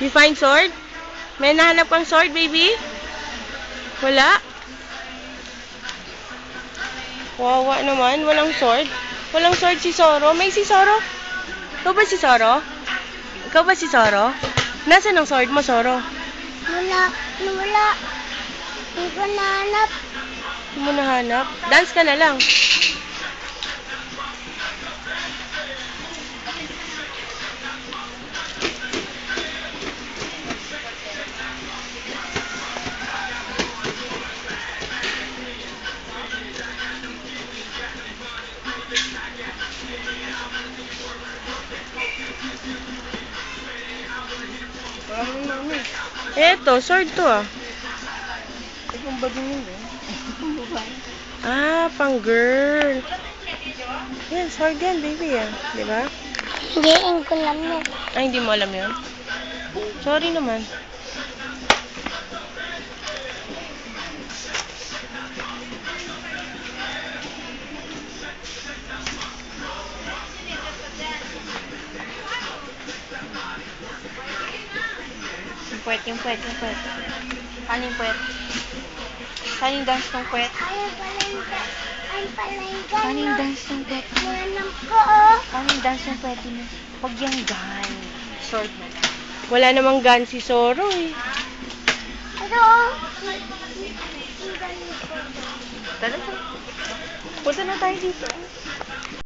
You find sword? May nahanap kang sword, baby? Wala? Wawa naman, walang sword. Walang sword si Zoro. May si Zoro? Ikaw ba si Zoro? Ikaw ba si Zoro? Nasaan ang sword mo, Zoro? Wala. Hindi ko nahanap. Hindi mo nahanap? Dance ka na lang. Eto, sword to ah. Ibang ba din yun eh? Ah, pang girl. Yan, sword yan, baby ah. Diba? Hindi, ang kulam mo. Ay, hindi mo alam yun? Sorry naman. Yung puwet. Ano yung puwet? Saan yung dance ng puwet? Ay pala yung Saan yung dance ng puwet? Nanam ko, oh. Saan yung dance ng puwet mo? Huwag yung gun. Sword na lang. Wala namang gun si Zoro eh. Ito, oh. Tara. Punta na tayo dito.